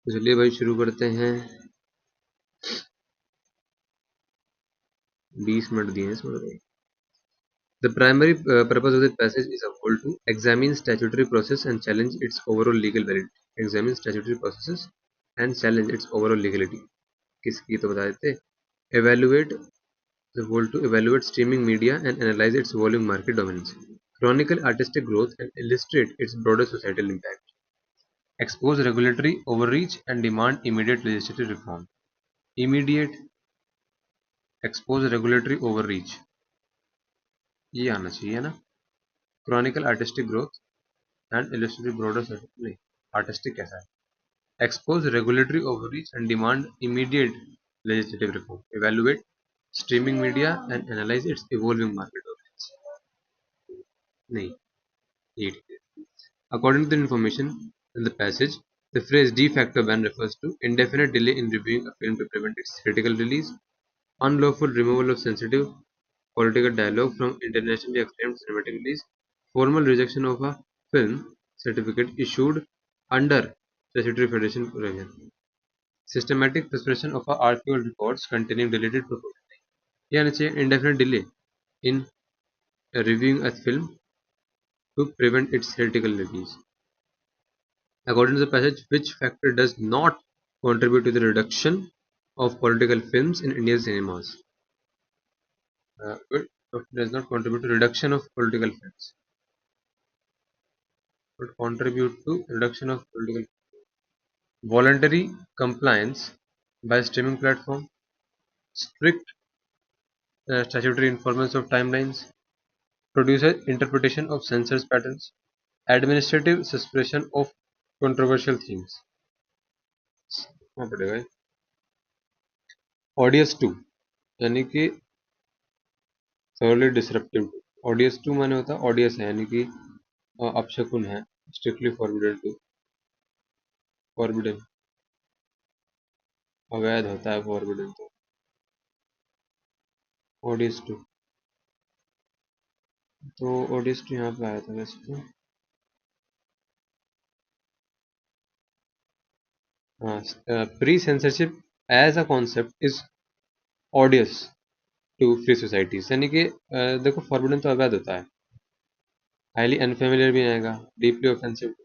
चलिए भाई शुरू करते हैं। 20 मिनट दिए हैं इसमें भाई। The primary purpose of the passage is a goal to examine statutory process and challenge its overall legal validity. Examine statutory processes and challenge its overall legality. किसकी तो बता देते। Evaluate the goal to evaluate streaming media and analyze its volume market dominance. Chronicle artistic growth and illustrate its broader societal impact. Expose regulatory overreach and demand immediate legislative reform. Immediate expose regulatory overreach. ये आना चाहिए ना। Chronicle artistic growth and illustrative broader नहीं, artistic कैसा है। Expose regulatory overreach and demand immediate legislative reform. Evaluate streaming media and analyze its evolving market options. नहीं, ये ठीक है। According to the information in the passage, the phrase de facto ban refers to indefinite delay in reviewing a film to prevent its theatrical release, unlawful removal of sensitive political dialogue from internationally acclaimed cinematic release, formal rejection of a film certificate issued under statutory federation provision, systematic suppression of archival records containing deleted property. यानी चाहिए indefinite delay in reviewing a film to prevent its theatrical release. According to the passage, which factor does not contribute to the reduction of political films in Indian cinemas? Which factor does not contribute to reduction of political films? Would contribute to reduction of political voluntary compliance by streaming platform, strict statutory enforcement of timelines, producer interpretation of censors patterns, administrative suppression of controversial themes. हाँ पड़ेगा ये। Audience 2 यानी कि thoroughly disruptive. Audience 2 माने होता है audience है यानी कि अपशकुन है, स्ट्रिक्टली फॉरबिडन टू, फॉरबिडन अवैध होता है, फॉरबिडन तो ऑडियंस 2। तो ऑडियंस 2 यहाँ पे आया था वैसे तो। Pre censorship as a concept is odious to free societies यानी कि देखो फॉरबिडन तो अवैध होता है, हाईली अनफेमिलियर भी आएगा, डीपली ऑफेंसिव,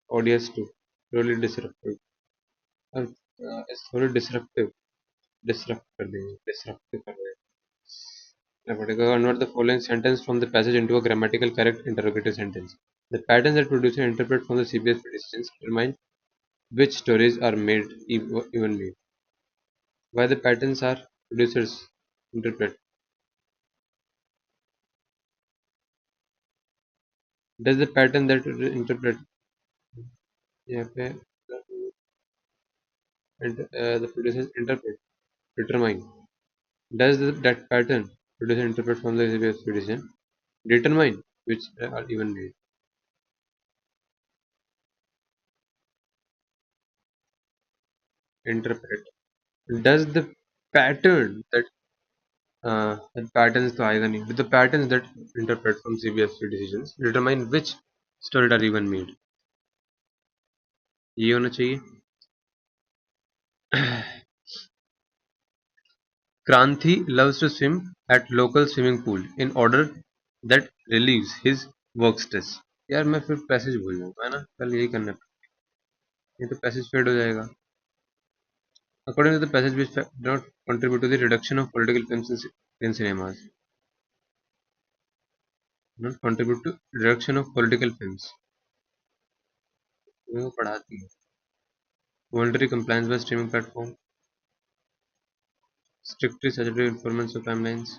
ऑडियस टू थोड़ी डिसरप्टिव, और थोड़ी डिसरप्टिव, डिसरप्ट कर देंगे, डिसरप्टिव कर देंगे। Convert the following sentence from the passage into a grammatical correct interrogative sentence. The patterns that producer interpret from the CBS decisions determine which stories are made even made. Why the patterns are producers interpret? Does the pattern that interpret यहाँ पे the producers interpret determine? Does that pattern producer interpret from the CBS decision determine which are even made? Interpret. Does the pattern that patterns तो आएगा नहीं, but the patterns that interpret from CBSE decisions determine which stories are even made. ये होना चाहिए। Kranti loves to swim at local swimming pool in order that relieves his work stress. यार मैं फिर passage भूल जाऊंगा है ना, कल यही करना है, ये तो पैसेज फेड हो जाएगा। According to the passage which do not contribute to the reduction of political films in cinemas, not contribute to reduction of political films. वो पढ़ाती है। Voluntary compliance by streaming platform, strictly statutory enforcement of timelines.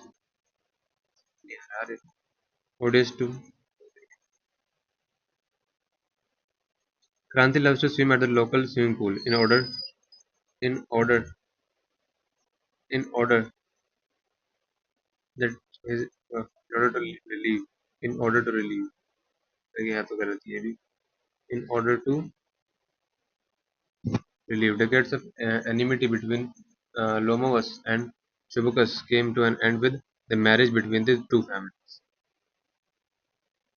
ODS 2. Kranti loves to swim at the local swimming pool in order in order that his in order to relieve in order to relieve यहाँ तो गलत है भी, in order to relieve decades of enmity between Lomovus and Shubucus came to an end with the marriage between the two families.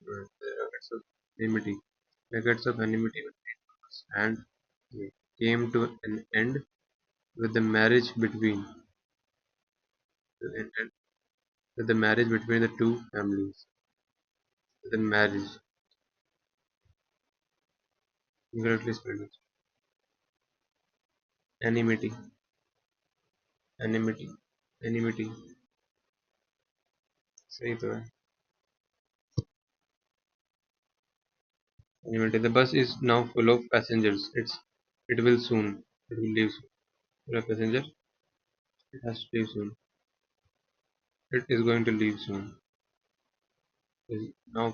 Decades of enmity, decades of enmity. and came to an end with the marriage between with the marriage between the two families. The marriage incorrectly spelled. Enmity, enmity, enmity. सही तो है. Enmity. The bus is now full of passengers. It will soon. It will leave soon. For a passenger, it has to leave soon. It is going to leave soon. Is now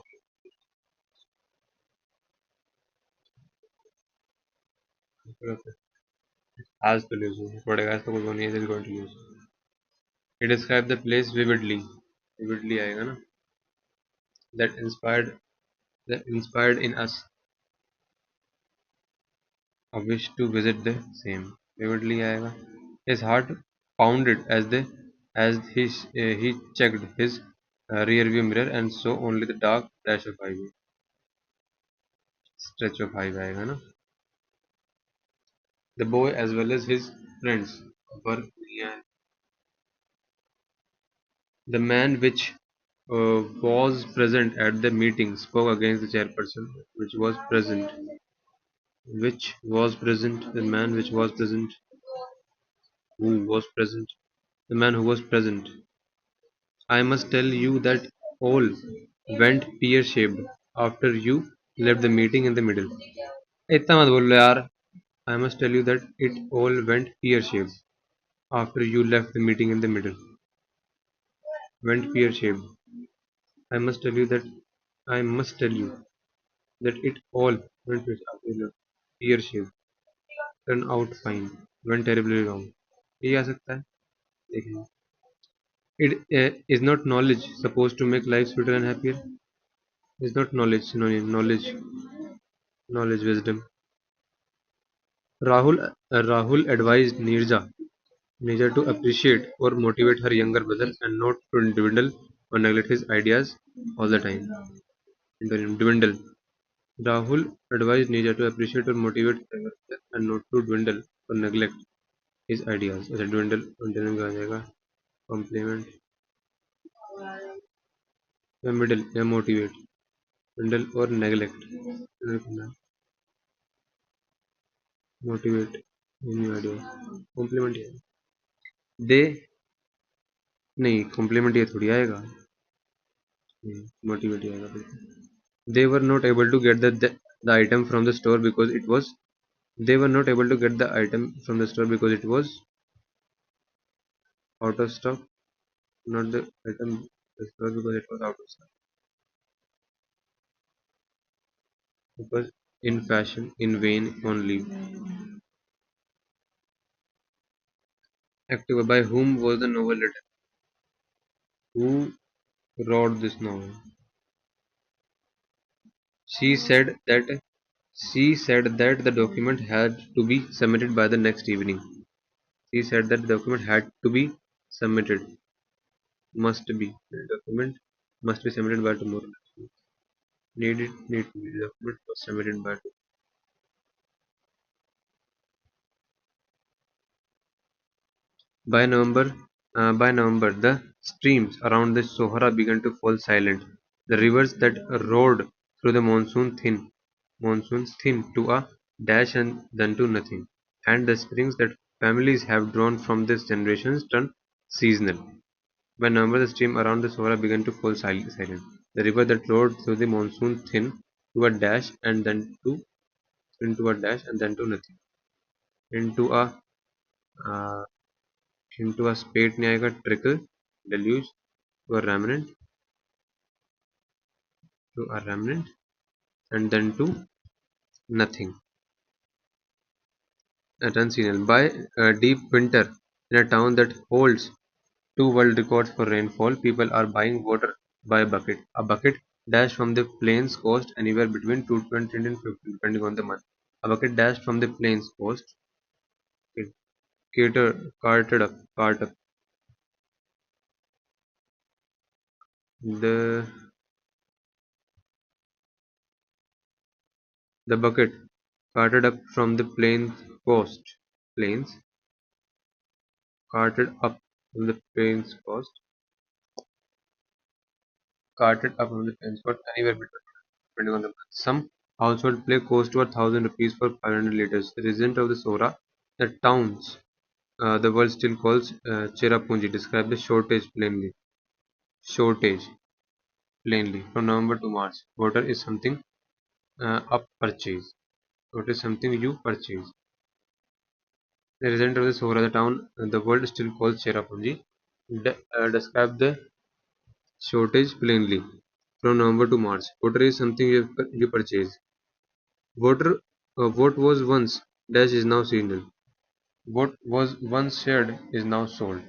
has to leave soon. पड़ेगा ऐसा कुछ नहीं है. It is going to leave soon. He described the place vividly. Vividly आएगा ना. That inspired in us a wish to visit the same. Vividly आएगा. His heart pounded as he checked his rearview mirror and saw only the dark stretch of highway आएगा ना. The boy as well as his friends were near. The man was present at the meeting spoke against the chairperson, the man which was present, who was present, the man who was present. I must tell you that all went pear-shaped after you left the meeting in the middle. इतना मत बोलो यार. I must tell you that it all went pear-shaped after you left the meeting in the middle. Went pear-shaped. I must tell you that I must tell you that it all went pear-shaped. Turned out fine. Went terribly wrong. ये आ सकता है. देखेंगे. It is not knowledge supposed to make life sweeter and happier. Is not knowledge synonym. Knowledge, wisdom. Rahul advised Neerja to appreciate or motivate her younger brother and not to dwindle or neglect his ideas all the time. Dwindle. Rahul advised Neerja to appreciate or motivate her younger brother and not to dwindle or neglect his ideas. अच्छा dwindle का आ जाएगा compliment या middle या motivate. Dwindle or neglect. Motivate new ideas. Compliment ये. They नहीं compliment ये थोड़ी आएगा. Motivate ये आएगा. They were not able to get the item from the store because it was they were not able to get the item from the store because it was out of stock. Not the item from the store because it was out of stock. It was in fashion, in vain, on leave. Active. By whom was the novel written? Who wrote this novel? She said that she said that the document had to be submitted by the next evening. She said that the document had to be submitted. Must be. The document must be submitted by tomorrow. Need to be. The document was submitted by tomorrow. By November, the streams around the Sohara began to fall silent. The rivers that roared through the monsoon thin to a dash and then to nothing, and the springs that families have drawn from this generation turned seasonal. By November, the stream around the Sohara began to fall silent. The river that roared through the monsoon thin to a dash and then to into a dash and then to nothing, into a uh, into a spate नहीं आएगा trickle deluge to a remnant and then to nothing. Seasonal. By deep winter, in a town that holds two world records for rainfall, people are buying water by a bucket. A bucket dashed from the plains cost anywhere between 220 and 50 depending on the month. A bucket dashed from the plains cost cart up the the bucket carted up from the plains, carted up from the plains cost anywhere between depending on the month. Some household play cost to 1,000 rupees for 500 liters. The resident of the Sora, the towns the world still calls Cherrapunji, describe the shortage plainly. From November to March, water is something up purchase. Water is something you purchase. The resident of the Sora, the town the world still calls Cherrapunji, describe the shortage plainly. From November to March, water is something you purchase. Water, what was once dash is now seasonal. What was once shared is now sold.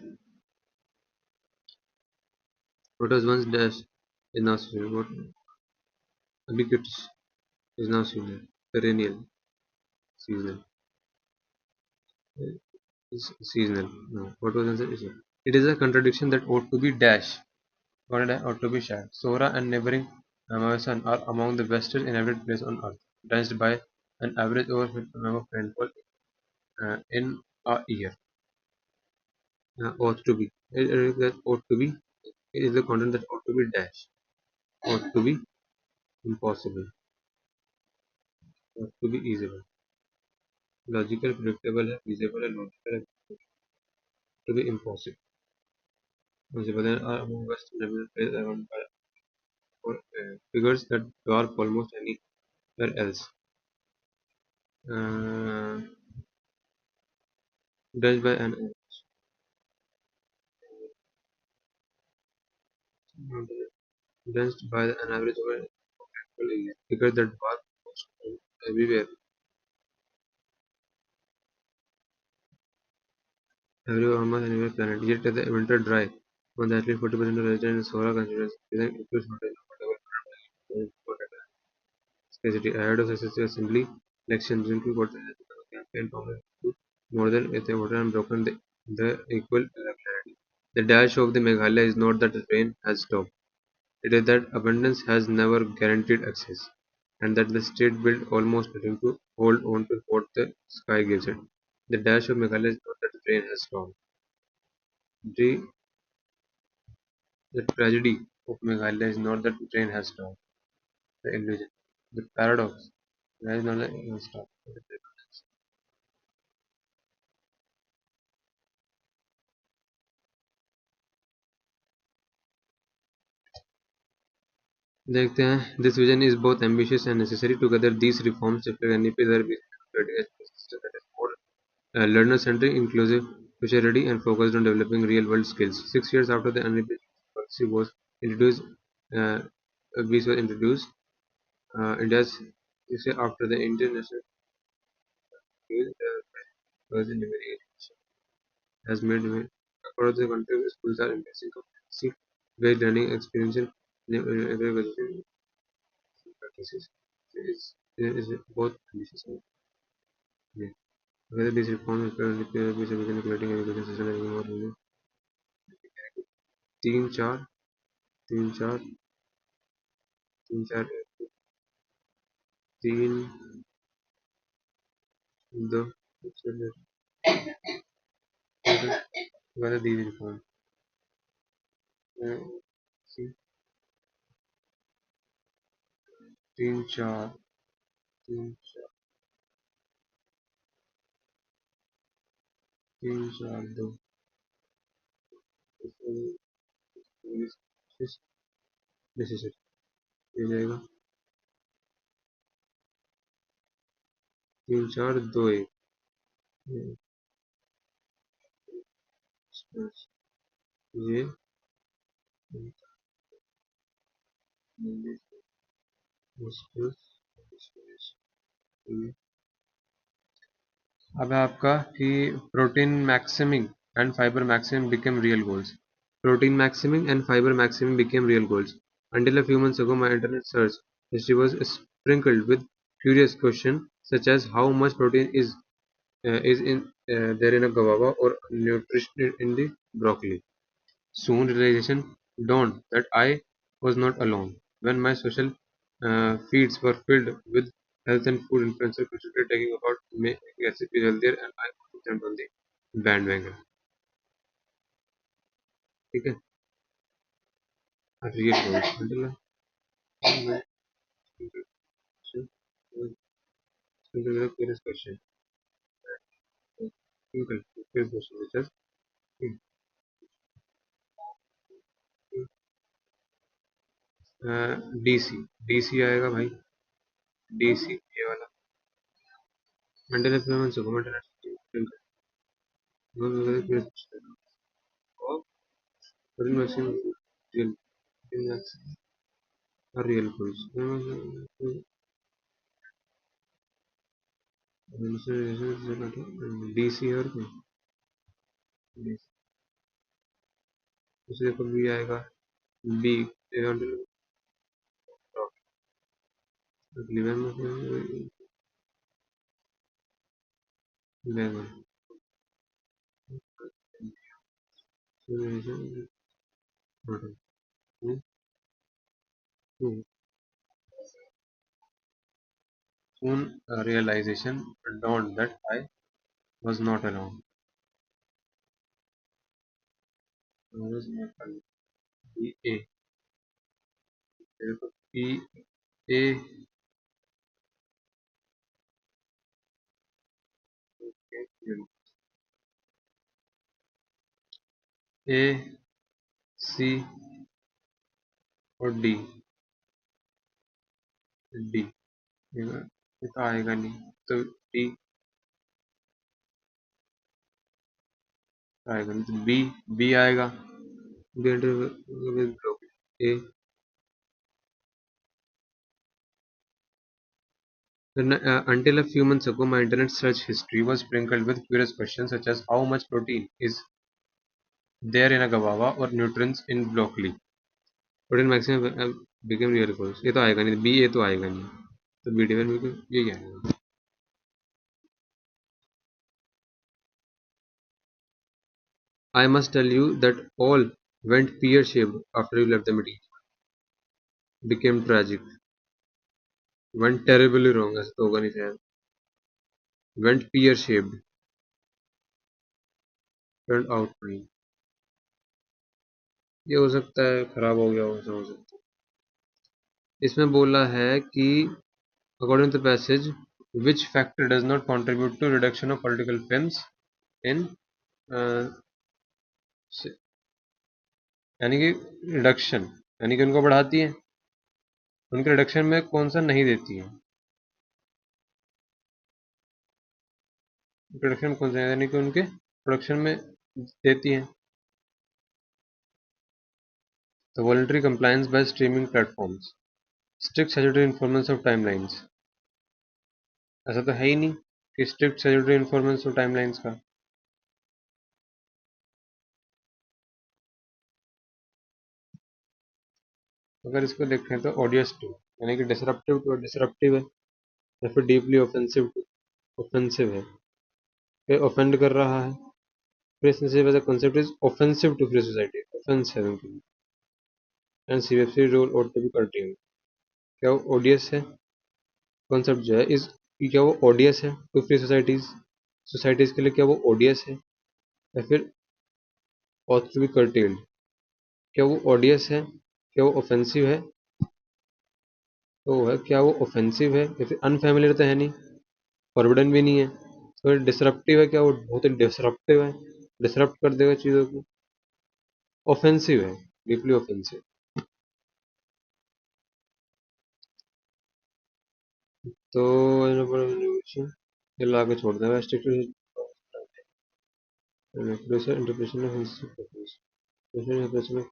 What was once dash is now seasonal. What ubiquitous is now seasonal. Perennial, seasonal. Is seasonal. No. What was once is it is a contradiction that ought to be dash. What ought to be shared. Sora and neighboring Amazon are among the bestest inhabited places on earth, danced by an average over 50 mm of rainfall in a year. Ought to be. That ought to be. It is the content that ought to be dash. Ought to be impossible. Ought to be easable. Logical, predictable, feasible, and logical to be impossible. Possible then are among best inhabited places around by figures that dwarf almost anywhere else. Uh, Danced by an danced by an average over figures that dwarf almost everywhere. Everywhere almost anywhere planet. Yet the winter dry. On the at least 40% of residents in solar constituency includes shortage of potable scarcity. Ahead of successive assembly election, drinking water has become a campaign promise to more than if the water and broken the equal regularity. The dash of the Meghalaya is not that the rain has stopped. It is that abundance has never guaranteed access, and that the state built almost nothing to hold on to what the sky gives it. The dash of Meghalaya is not that the rain has stopped. The, the tragedy of Meghalaya is not that the rain has stopped. The illusion. The paradox. There is not that it has stopped. देखते हैं this vision is both ambitious and necessary. Together, these reforms reflect an desire creating a system that is more learner-centric, inclusive, future-ready, and focused on developing real-world skills. 6 years after the unrepeated policy was introduced, uh, India's 6 years after the international was in education has made across the country schools are embracing competency-based learning experiential pedagogy practices. Is both ambitious and yeah. Whether these reforms will begin creating education system that is more तीन चार तीन चार तीन चार तीन दो whether these reforms see तीन चार तीन चार तीन चार दो necessary ये जाएगा तीन चार दो एक ये अब है आपका कि protein maximising and fibre maximum became real goals. Protein maximing and fiber maximum became real goals. Until a few months ago, my internet search history was sprinkled with curious questions such as how much protein is in there in a guava or nutrition in the broccoli. Soon realization dawned that I was not alone. When my social feeds were filled with Health and food influencer consider taking about making recipes healthier and I jump on the bandwagon. ठीक है? Real goals. Until the previous question. Simple. Previous question which is DC. DC आएगा भाई. DC ये वाला. Mental influence होगा. Mental influence. Or maximum real real goals. DC और उसे देखो बी आएगा B soon realization dawned that I was not alone. I was not alone. B A B A A C और D ये तो आएगा नहीं तो डी आएगा नहीं तो बी आएगा ए until a few months ago, my internet search history was sprinkled with curious questions such as how much protein is there in a guava or nutrients in broccoli. Protein maximum became real goals. ये तो आएगा नहीं B ये तो आएगा नहीं तो B divine ये क्या आएगा I must tell you that all went pear-shaped after you left the meeting. Became tragic. Went terribly wrong ऐसा तो होगा नहीं शायद. Went pear-shaped. Turned out fine. ये हो सकता है खराब हो गया हो सकता है. इसमें बोला है कि according to the passage which factor does not contribute to reduction of political films in uh, यानी कि रिडक्शन यानी कि उनको बढ़ाती है उनके रिडक्शन में कौन सा नहीं देती है प्रोडक्शन कौन सा यानी कि उनके प्रोडक्शन में देती है तो voluntary compliance by streaming platforms strict statutory enforcement of timelines ऐसा तो है ही नहीं कि strict statutory enforcement of timelines का अगर इसको देखें तो ऑडियस टू यानी कि डिसरप्टिव टू डिसरप्टिव है या फिर डीपली ऑफेंसिव है ये ऑफेंड कर रहा है free sensitive as a concept is offensive to free society offensive and CVFC rule ought to be curtailed क्या वो ओडियस है कॉन्सेप्ट जो है इस क्या वो ओडियस है टू फ्री सोसाइटीज के लिए क्या वो ओडियस है या फिर ought to be curtailed क्या वो ओडियस है क्या वो ऑफेंसिव है तो वो है क्या वो ऑफेंसिव है या फिर अनफेमिलियर तो है नहीं फॉरबिडन भी नहीं है तो डिसरप्टिव है क्या वो बहुत ही डिसरप्टिव है डिसरप्ट कर देगा चीज़ों को ऑफेंसिव है डीपली ऑफेंसिव तो ये ला के छोड़ देगा strict interpretation of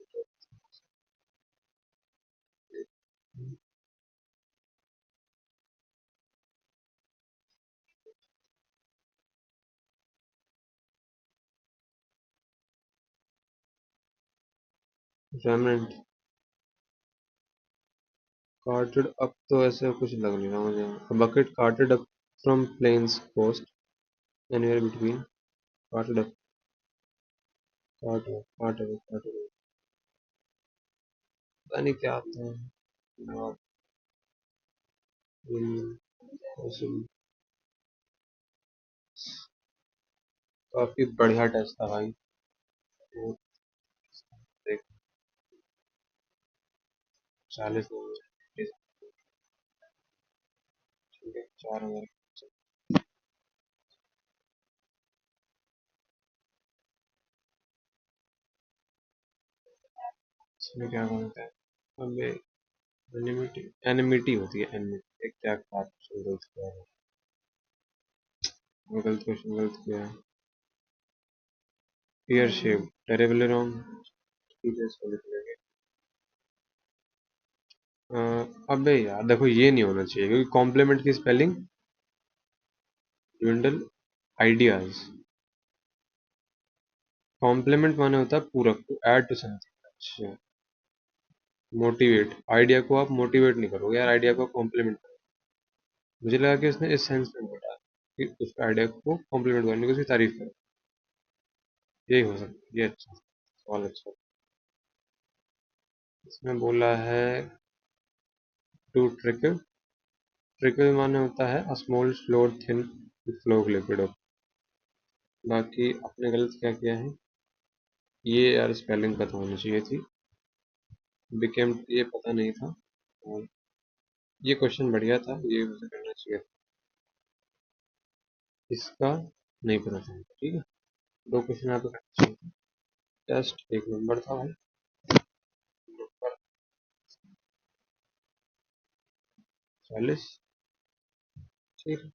remnant carted up तो ऐसे कुछ लग नहीं रहा मुझे a bucket carted up from plains coast anywhere between carted up carted up पता नहीं क्या आता है काफी बढ़िया टेस्ट था भाई। वो देख 40 नंबर। ठीक है 4 ओवर। इसमें क्या बोलते हैं? अबे एनिमिटी एनिमिटी होती है एनिमिटी। एक क्या बात गलत किया है। वो गलत क्वेश्चन गलत किया है। Pear shape terrible wrong. ठीक है इसको लिख लेंगे। अबे यार देखो ये नहीं होना चाहिए क्योंकि कॉम्प्लीमेंट की स्पेलिंग ड्विंडल आइडियाज। कॉम्प्लीमेंट माने होता है पूरक, टू ऐड टू समथिंग। अच्छा मोटिवेट आइडिया को आप मोटिवेट नहीं करोगे यार, आइडिया को कॉम्प्लीमेंट करोगे। मुझे लगा कि उसने इस सेंस में बोला कि उस आइडिया को कॉम्प्लीमेंट करने की उसकी तारीफ करो। यही हो सकता है, ये अच्छा सवाल अच्छा। इसमें बोला है टू ट्रिकल। ट्रिकल माने होता है a small floor thin flow liquid. बाकी आपने गलत क्या किया है? ये यार स्पेलिंग पता होनी चाहिए थी। बिकेम ये पता नहीं था। और ये क्वेश्चन बढ़िया था, ये मुझे करना चाहिए था। इसका नहीं पता था। ठीक है 2 क्वेश्चन यहाँ पे करना चाहिए था। टेस्ट 1 नंबर था भाई। नंबर 40। ठीक है।